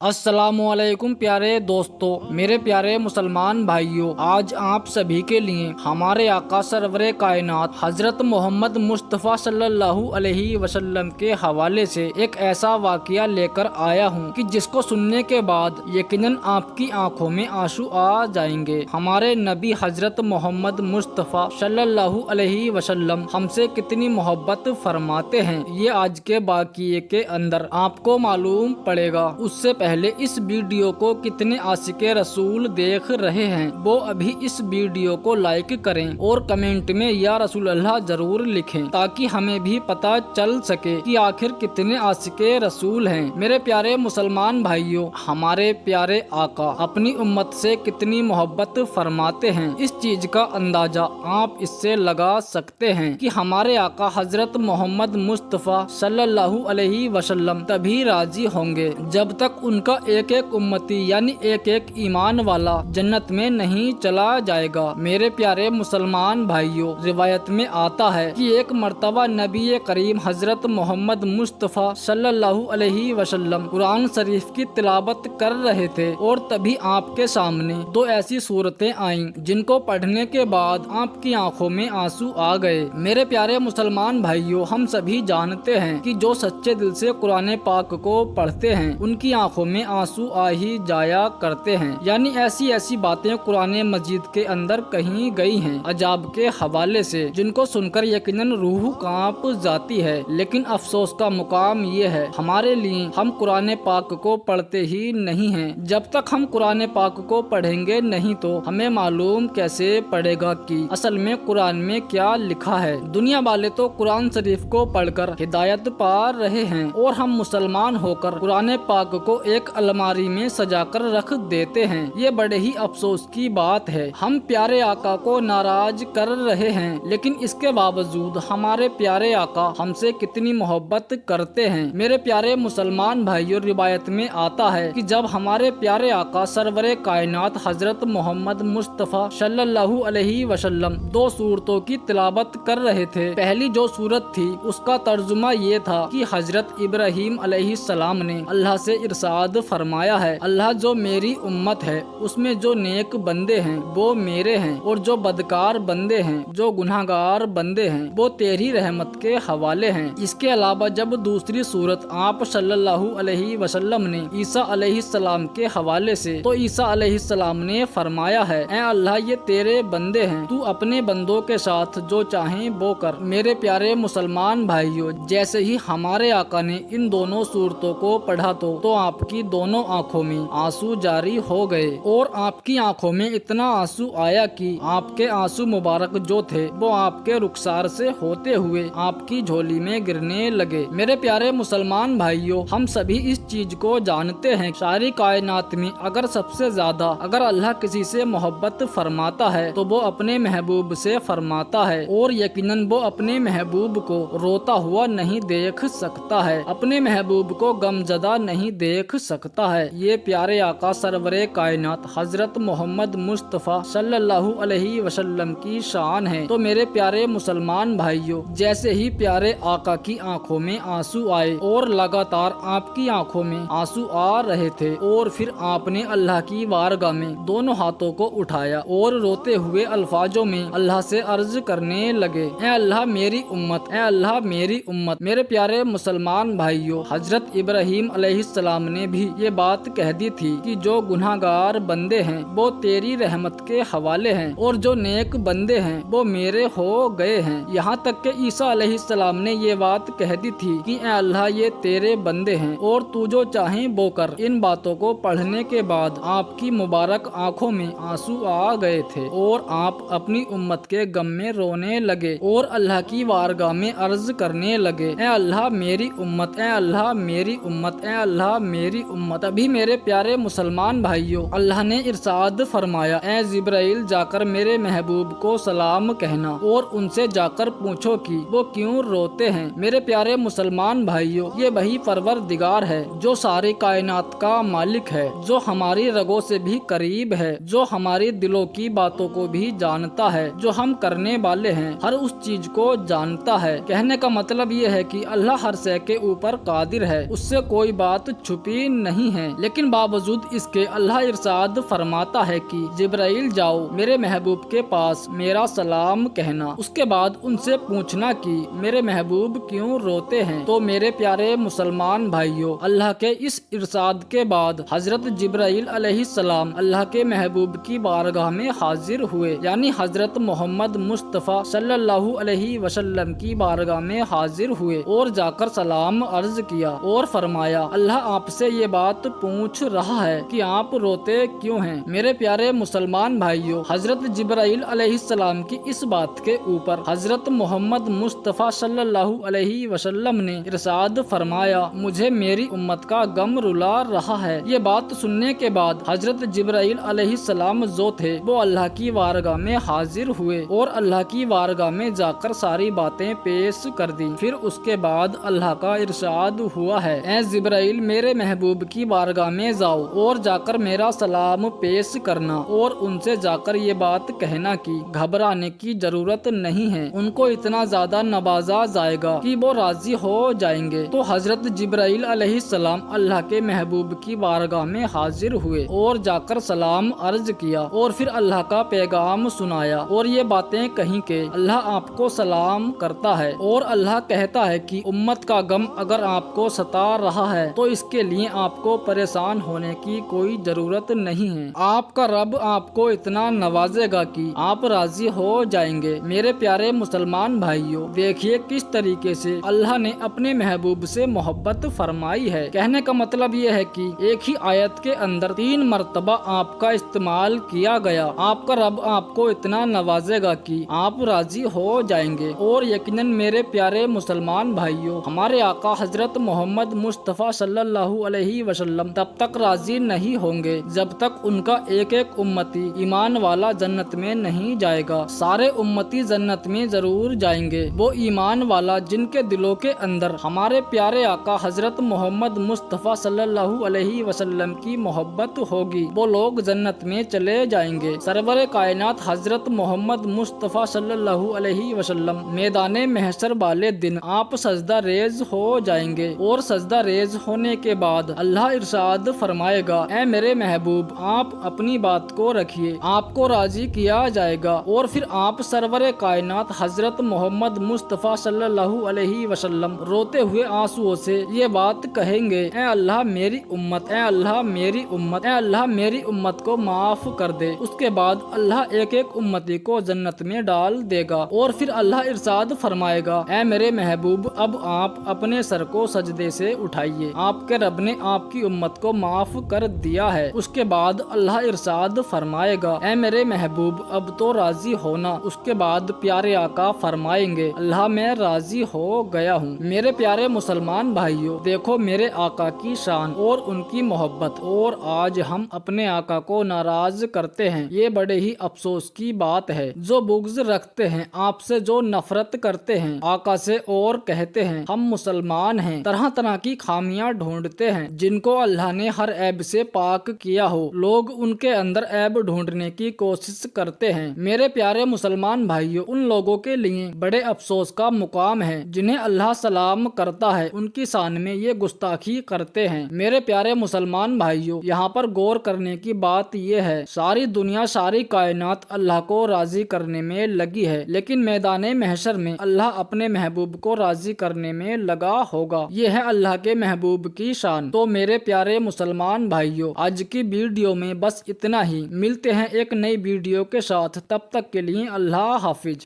अस्सलामुअलैकुम प्यारे दोस्तों, मेरे प्यारे मुसलमान भाइयों, आज आप सभी के लिए हमारे आका सरवरे कायनात हजरत मोहम्मद मुस्तफ़ा सल्लल्लाहु अलैहि वसल्लम के हवाले से एक ऐसा वाक़या लेकर आया हूँ कि जिसको सुनने के बाद यकीनन आपकी आंखों में आंसू आ जाएंगे। हमारे नबी हजरत मोहम्मद मुस्तफ़ा सल्लल्लाहु अलैहि वसल्लम हमसे कितनी मोहब्बत फरमाते हैं, ये आज के वाक़ये के अंदर आपको मालूम पड़ेगा। उससे पहले इस वीडियो को कितने आशिके रसूल देख रहे हैं, वो अभी इस वीडियो को लाइक करें और कमेंट में या रसूल अल्लाह जरूर लिखें, ताकि हमें भी पता चल सके कि आखिर कितने आशिके रसूल हैं। मेरे प्यारे मुसलमान भाइयों, हमारे प्यारे आका अपनी उम्मत से कितनी मोहब्बत फरमाते हैं, इस चीज का अंदाजा आप इससे लगा सकते हैं कि हमारे आका हजरत मोहम्मद मुस्तफ़ा सल्लल्लाहु अलैहि वसल्लम तभी राजी होंगे जब तक उनका एक एक उम्मती यानी एक एक ईमान वाला जन्नत में नहीं चला जाएगा। मेरे प्यारे मुसलमान भाइयों, रिवायत में आता है कि एक मर्तबा नबी करीम हजरत मोहम्मद मुस्तफ़ा सल्लल्लाहु अलैहि वसल्लम कुरान शरीफ की तिलावत कर रहे थे और तभी आपके सामने दो ऐसी सूरतें आईं जिनको पढ़ने के बाद आपकी आंखों में आंसू आ गए। मेरे प्यारे मुसलमान भाइयों, हम सभी जानते हैं कि जो सच्चे दिल से कुरान पाक को पढ़ते हैं उनकी आंखों में आंसू आ ही जाया करते हैं। यानी ऐसी ऐसी बातें कुरान मजीद के अंदर कही गई हैं अजाब के हवाले से, जिनको सुनकर यकीनन रूह कांप जाती है। लेकिन अफसोस का मुकाम ये है हमारे लिए, हम कुरान पाक को पढ़ते ही नहीं हैं। जब तक हम कुरान पाक को पढ़ेंगे नहीं तो हमें मालूम कैसे पड़ेगा कि असल में कुरान में क्या लिखा है। दुनिया वाले तो कुरान शरीफ को पढ़कर हिदायत पा रहे हैं और हम मुसलमान होकर कुरान पाक को एक अलमारी में सजाकर रख देते हैं। ये बड़े ही अफसोस की बात है। हम प्यारे आका को नाराज कर रहे हैं, लेकिन इसके बावजूद हमारे प्यारे आका हमसे कितनी मोहब्बत करते हैं। मेरे प्यारे मुसलमान भाइयों, रिवायत में आता है कि जब हमारे प्यारे आका सरवरे कायनात हजरत मोहम्मद मुस्तफ़ा सल्लल्लाहु अलैहि वसल्लम दो सूरतों की तिलावत कर रहे थे। पहली जो सूरत थी उसका तर्जुमा ये था कि हजरत इब्राहीम अलैहिस्सलाम ने अल्लाह से इरशाद फरमाया है, अल्लाह जो मेरी उम्मत है उसमें जो नेक बंदे हैं वो मेरे हैं और जो बदकार बंदे हैं, जो गुनाहगार बंदे हैं वो तेरी रहमत के हवाले हैं। इसके अलावा जब दूसरी सूरत आप सल्लल्लाहु अलैहि वसल्लम ने ईसा अलैहिस्सलाम के हवाले से, तो ईसा अलैहिस्सलाम ने फरमाया है, ऐ अल्लाह ये तेरे बंदे हैं, तू अपने बंदों के साथ जो चाहे वो कर। मेरे प्यारे मुसलमान भाइयों, जैसे ही हमारे आका ने इन दोनों सूरतों को पढ़ा तो आपकी दोनों आंखों में आंसू जारी हो गए और आपकी आंखों में इतना आंसू आया कि आपके आंसू मुबारक जो थे वो आपके रुखसार से होते हुए आपकी झोली में गिरने लगे। मेरे प्यारे मुसलमान भाइयों, हम सभी इस चीज को जानते हैं, सारी कायनात में अगर सबसे ज्यादा अगर अल्लाह किसी से मोहब्बत फरमाता है तो वो अपने महबूब से फरमाता है और यकीनन वो अपने महबूब को रोता हुआ नहीं देख सकता है, अपने महबूब को गमजदा नहीं देख सकता है। ये प्यारे आका सरवरे कायनात हजरत मोहम्मद मुस्तफ़ा सल्लल्लाहु अलैहि वसल्लम की शान है। तो मेरे प्यारे मुसलमान भाइयों, जैसे ही प्यारे आका की आंखों में आंसू आए और लगातार आपकी आंखों में आंसू आ रहे थे और फिर आपने अल्लाह की वारगाह में दोनों हाथों को उठाया और रोते हुए अल्फाजों में अल्लाह से अर्ज करने लगे, ऐ अल्लाह मेरी उम्मत, ऐ अल्लाह मेरी उम्मत। मेरे प्यारे मुसलमान भाइयों, हजरत इब्राहीम अलैहिस्सलाम ने भी ये बात कह दी थी कि जो गुनाहगार बंदे हैं वो तेरी रहमत के हवाले हैं और जो नेक बंदे हैं वो मेरे हो गए हैं। यहाँ तक के ईसा अलैहिस्सलाम ने ये बात कह दी थी कि ऐ अल्लाह ये तेरे बंदे हैं और तू जो चाहे वो कर। इन बातों को पढ़ने के बाद आपकी मुबारक आंखों में आंसू आ गए थे और आप अपनी उम्मत के गम में रोने लगे और अल्लाह की वारगाह में अर्ज करने लगे, ऐ अल्लाह मेरी उम्मत, ऐ अल्लाह मेरी उम्मत, ऐ अल्लाह मेरी उम्मत। अभी मेरे प्यारे मुसलमान भाइयों, अल्लाह ने इरशाद फरमाया, ऐ जिब्राइल जाकर मेरे महबूब को सलाम कहना और उनसे जाकर पूछो कि वो क्यों रोते हैं। मेरे प्यारे मुसलमान भाइयों, ये वही परवरदिगार है जो सारी कायनात का मालिक है, जो हमारी रगों से भी करीब है, जो हमारी दिलों की बातों को भी जानता है, जो हम करने वाले हैं हर उस चीज को जानता है। कहने का मतलब ये है कि अल्लाह हर शय के ऊपर कादिर है, उससे कोई बात छुपी मुमकिन नहीं है, लेकिन बावजूद इसके अल्लाह इरशाद फरमाता है कि जिब्राइल जाओ मेरे महबूब के पास मेरा सलाम कहना, उसके बाद उनसे पूछना कि मेरे महबूब क्यों रोते हैं। तो मेरे प्यारे मुसलमान भाइयों, अल्लाह के इस इरशाद के बाद हजरत जिब्राइल अलैहिस्सलाम अल्लाह के महबूब की बारगाह में हाजिर हुए, यानी हजरत मोहम्मद मुस्तफ़ा सल्लल्लाहु अलैहि वसल्लम की बारगाह में हाजिर हुए और जाकर सलाम अर्ज किया और फरमाया, अल्लाह आपसे ये बात पूछ रहा है कि आप रोते क्यों हैं। मेरे प्यारे मुसलमान भाइयों, हजरत जिब्राइल अलैहिस्सलाम की इस बात के ऊपर हजरत मोहम्मद मुस्तफ़ा सल्लल्लाहु अलैहि वसल्लम ने इरशाद फरमाया, मुझे मेरी उम्मत का गम रुला रहा है। ये बात सुनने के बाद हजरत जिब्राइल अलैहिस्सलाम जो थे वो अल्लाह की बारगाह में हाजिर हुए और अल्लाह की बारगाह में जाकर सारी बातें पेश कर दी। फिर उसके बाद अल्लाह का इरशाद हुआ है, ऐ जिब्राइल मेरे महबूब की बारगाह में जाओ और जाकर मेरा सलाम पेश करना और उनसे जाकर ये बात कहना कि घबराने की जरूरत नहीं है, उनको इतना ज्यादा नवाजा जाएगा कि वो राजी हो जाएंगे। तो हजरत जिब्राइल अलैहिस्सलाम अल्लाह के महबूब की बारगाह में हाजिर हुए और जाकर सलाम अर्ज किया और फिर अल्लाह का पैगाम सुनाया और ये बातें कहीं के अल्लाह आपको सलाम करता है और अल्लाह कहता है कि उम्मत का गम अगर आपको सता रहा है तो इसके लिए आपको परेशान होने की कोई जरूरत नहीं है, आपका रब आपको इतना नवाजेगा कि आप राजी हो जाएंगे। मेरे प्यारे मुसलमान भाइयों, देखिए किस तरीके से अल्लाह ने अपने महबूब से मोहब्बत फरमाई है। कहने का मतलब ये है कि एक ही आयत के अंदर 3 मरतबा आपका इस्तेमाल किया गया। आपका रब आपको इतना नवाजेगा कि आप राजी हो जाएंगे। और यकीनन मेरे प्यारे मुसलमान भाइयों, हमारे आका हजरत मोहम्मद मुस्तफ़ा सल्लल्लाहु अलैहि वसल्लम तब तक राजी नहीं होंगे जब तक उनका एक एक उम्मती ईमान वाला जन्नत में नहीं जाएगा। सारे उम्मती जन्नत में जरूर जाएंगे। वो ईमान वाला जिनके दिलों के अंदर हमारे प्यारे आका हजरत मोहम्मद मुस्तफ़ा सल्लल्लाहु अलैहि वसल्लम की मोहब्बत होगी, वो लोग जन्नत में चले जाएंगे। सरवर कायनात हजरत मोहम्मद मुस्तफ़ा सल्लल्लाहु अलैहि वसल्लम मैदाने महशर वाले दिन आप सजदा रेज हो जाएंगे और सजदा रेज होने के बाद अल्लाह इरशाद फरमाएगा, ऐ मेरे महबूब आप अपनी बात को रखिए, आपको राजी किया जाएगा। और फिर आप सरवर कायनात हजरत मोहम्मद मुस्तफ़ा सल्लल्लाहु अलैहि वसल्लम रोते हुए आंसुओं से ये बात कहेंगे, ऐ अल्लाह मेरी उम्मत, ऐ अल्लाह मेरी उम्मत, ऐ अल्लाह मेरी उम्मत को माफ कर दे। उसके बाद अल्लाह एक एक उम्मती को जन्नत में डाल देगा और फिर अल्लाह इरशाद फरमाएगा, ऐ मेरे महबूब अब आप अपने सर को सजदे से उठाइए, आपके रब ने आपकी उम्मत को माफ कर दिया है। उसके बाद अल्लाह इरशाद फरमाएगा, ऐ मेरे महबूब अब तो राजी होना। उसके बाद प्यारे आका फरमाएंगे, अल्लाह मैं राजी हो गया हूँ। मेरे प्यारे मुसलमान भाइयों, देखो मेरे आका की शान और उनकी मोहब्बत, और आज हम अपने आका को नाराज करते हैं। ये बड़े ही अफसोस की बात है। जो बुग़्ज़ रखते हैं, आपसे जो नफरत करते हैं आका से और कहते हैं हम मुसलमान हैं, तरह तरह की खामियां ढूंढते हैं जिनको अल्लाह ने हर ऐब से पाक किया हो, लोग उनके अंदर ऐब ढूंढने की कोशिश करते हैं। मेरे प्यारे मुसलमान भाइयों, उन लोगों के लिए बड़े अफसोस का मुकाम है जिन्हें अल्लाह सलाम करता है, उनकी शान में ये गुस्ताखी करते हैं। मेरे प्यारे मुसलमान भाइयों, यहाँ पर गौर करने की बात यह है, सारी दुनिया सारी कायनात अल्लाह को राजी करने में लगी है, लेकिन मैदाने महशर में अल्लाह अपने महबूब को राजी करने में लगा होगा। ये है अल्लाह के महबूब की शान। तो मेरे प्यारे मुसलमान भाइयों, आज की वीडियो में बस इतना ही। मिलते हैं एक नई वीडियो के साथ, तब तक के लिए अल्लाह हाफिज।